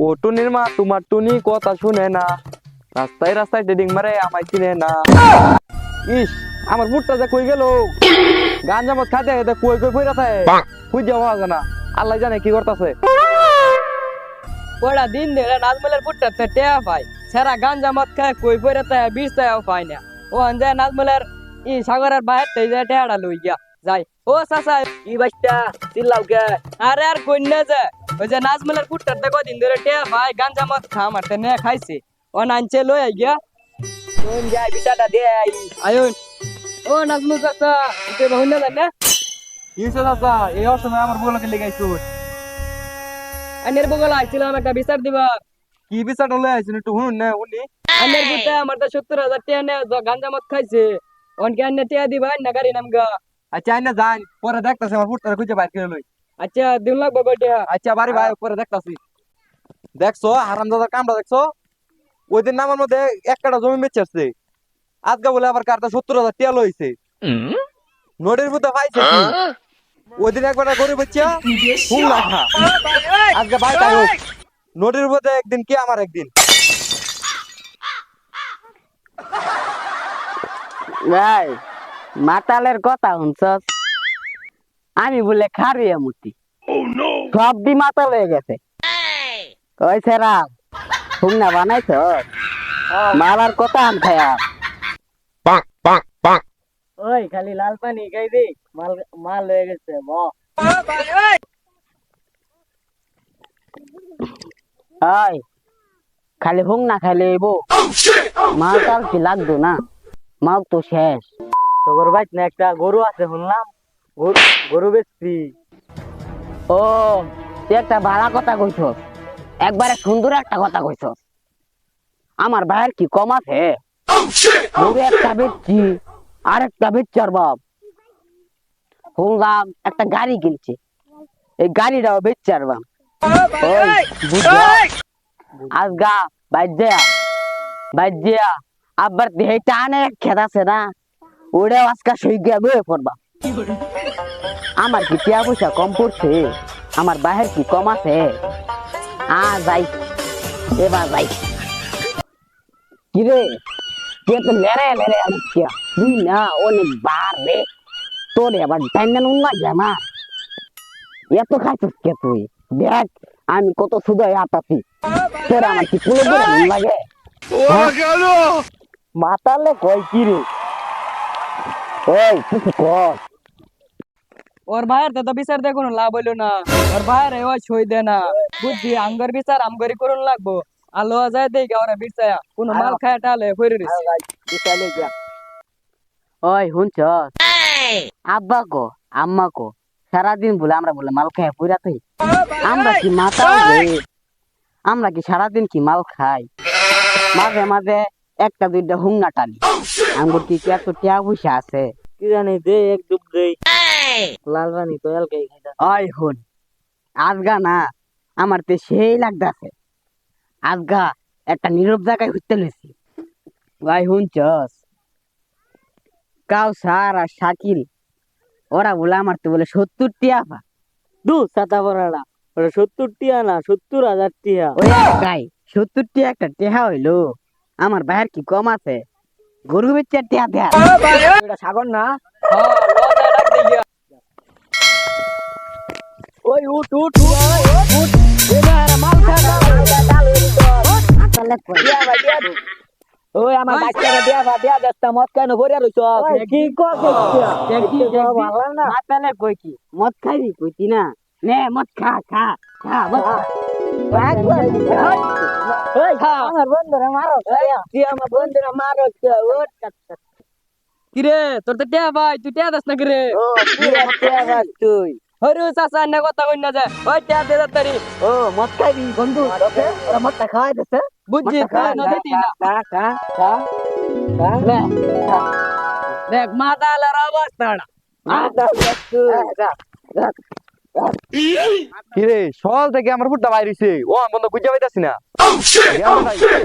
ও টুনির মা তোমার টুনি কথা শুনে না, রাস্তায় রাস্তায় ডেডিং মারে আমায় চিনে না। ইস আমার মুডটা যে কই গেল, গাঞ্জা মদ খাইতে খাইতে কই কই পইরা থাকে, খুঁজে পাওয়া যায় না। আল্লাহ জানে কি করতেছে। পড়া দিন ধরে নাজমলের পুট্টাতে টেয়া পাই, সারা গাঞ্জা মদ খায় কই পড়ে তাই বিষ তাইও পাই না। ও আনজায় নাজমলের ই সাগরের বাইরে তাই যায় টেয়াটা লই গিয়া যাই। ও চাচা কি বাচ্চা চিল্লাও কে? আরে আর কইনা যে ওই যে নাজমলের পুট্টাতে কদিন ধরে টেয়া পাই গাঞ্জা মদ খা মারতে নে খাইছে, ও নানছে লই আই গিয়া কোন যায় বিচারটা দে আই। আয়ুন। ও নাজমুল চাচা ইতে বহুন না না ইসে চাচা এই অসময়ে আমার বউলাকে লেগাইছো। আনের বগল আইছিলাম একটা বিচার দিবা। কি বিচার লয়ে আইছেন একটু শুনুন না উনি। আনের বুতে আমার তো 70,000 টাকা নে গাঞ্জা মদ খাইছে, অনকে আনে টাকা দিবা না গাড়ি নামগা। আচ্ছা আইনা যান, পরে দেখতাছি আমার ফুটটা খুঁজে বাইর করে লই। আচ্ছা দিন লাগবো কয়টা? আচ্ছা বাড়ি ভাই পরে দেখতাছি। দেখছো হারামজাদার কামটা দেখছো, ওই দিন নামের মধ্যে এক কাটা জমি বেচছে, আজকে বলে আবার কারটা 70,000 টাকা লইছে। নোটের মধ্যে পাইছে কি, ওই দিন একবার গরু বেচছে ফুল রাখা, আজকে বাইটা হোক নোটের মধ্যে একদিন কি আমার একদিন। ভাই মাতালের কথা শুনছস? আমি বলে খারিয়া মূর্তি সব দি মাতাল হয়ে গেছে। ওই সেরা শুকনা বানাইছ মালার কথা আন খায়া। ওই খালি লাল পানি খাইবি, মাল মাল হয়ে গেছে ব। ওই খালি হুং না খাইলে বো মাল তার কি লাগতো না, মাল তো শেষ। তোর ভাই না একটা গরু আছে শুনলাম, গরু বেচছি। ও তুই একটা ভাড়া কথা কইছ, একবারে সুন্দর একটা কথা কইছ। আমার ভাইয়ের কি কম আছে? গরু একটা বেচছি আর একটা বেচার বাপ শুনলাম একটা গাড়ি কিনছে, এই গাড়িটাও বেচার বাপ। আজগা বাইজিয়া আবার দেহে টানে খেত আছে না, ওটাও আজকা সই গিয়া বয়ে পড়বা। আমার কি টিয়া পয়সা কম পড়ছে? আমার বাহের কি কম আছে? যাই এবার যাই। কিরে তুই তো লেরে লেরে আনিস তুই না অনেক বার রে, তোর এবার টাইম উন্না জামা এত খাইছিস কে তুই? দেখ আমি কত সুদাই আতাছি, তোর আমার কি পুরো লাগে? মাতালে কয় কি রে? ওই কিছু কর। ওর ভাইয়ের তো বিচার দিয়ে কোনো লাভ হইলো না, ওর ভাইয়ের ওই সই দে না। বুঝছি আঙ্গর বিচার আমগরি করুন লাগবো। আলো যায় দেই ওরা বিচায়া কোনো মাল খায় টালে ফিরে দিছে। ওই শুনছ আব্বা কো আম্মা কো সারাদিন বলে আমরা বলে মাল খাই পুরা তুই, আমরা কি মাথা আমরা কি সারাদিন কি মাল খাই? মাঝে মাঝে একটা দুইটা হুঙ্গা টানি। আঙ্গুর কি এত টিয়া পয়সা আছে? কি জানি দে এক ডুব দেই লাল রানী তো এলকাই খাইতা। ওই হুন আজগা না আমার তে সেই লাগতাছে, আজগা একটা নীরব জায়গায় ঘুরতে লইছি। ভাই শুনছস কাউসার আর শাকিল ওরা বলে আমার তো বলে 70 টিয়া পা। দু ছাতা বড়াটা ওরা 70 টিয়া না 70,000 টিয়া। ওই একটাই 70 টিয়া একটা টেহা হইলো, আমার ভাইয়ের কি কম আছে? গরু বেচার টিয়া দেয়া এটা সাগর না। ওই উঠ উঠ উঠ এবার মাল খাওয়া ওই আমার বাচ্চাটা দিয়া দস্তা মদ কেন ভরিয়া রইছ? কি মাতালে কই কি মদ খাইবি কইতি না? নে মদ খা খা খা আমার বন্ধুরা মারো, তুই আমার বন্ধুরা মারো। কিরে তোর তো টিয়া ভাই, তুই টিয়া দাস না কিরে? তুই হরু চাচা না কথা কই না যায়, ওই টিয়া দে তাড়াতাড়ি। ও মদ খাইবি বন্ধু? ওরা মদটা খাওয়াই দিছে, বুঝছি তুই না দিতি না। খা খা খা খা দেখ মাতালের অবস্থাটা। কিরে সকাল থেকে আমার ফুটটা বাইরেছে, ও আমি বন্ধ খুঁজে পাইতাছি না।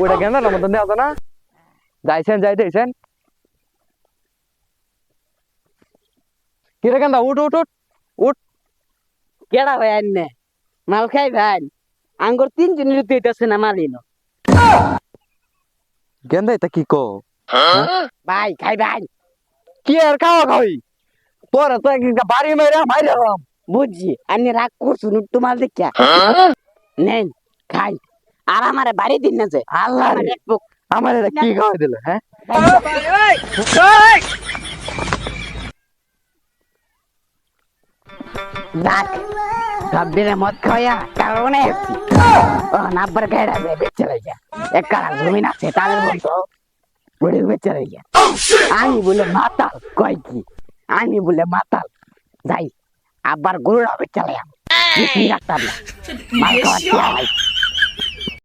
ওইটা গেন্দা না মতন দেওয়া না, যাইতেছেন কিরে গেন্দা উঠ উঠ উঠ উঠ। কেডা ভাই আইনে মাল খাই ভাই? আঙ্গুর 3 জনের দিতেছে না মালিনো গেন্দা এটা কি কো ভাই খাই ভাই কি আর খাওয়া খাওয়াই তোরা তো একটা বাড়ি মাইরা মাইরাম বুঝছি আমি রাগ করছুন একটু মাল দেখিয়া নেন খাই আর আমারে বাড়ি দিন না যে আল্লাহ রে, দেখবো আমার এটা কি খাওয়াই দিল হ্যাঁ রাখ সব দিনে মদ খাওয়া কারণে এসছি ও নাব্বার গাড়া যায় বেচে লাইয়া এক কারা জমিন আছে তাদের মতো বড়ি বেচে লাইয়া আমি বলে মাতাল কয় কি আমি বলে মাতাল যাই আবার গরুরা বেচে লাইয়া রাখতাম না মাল খাওয়া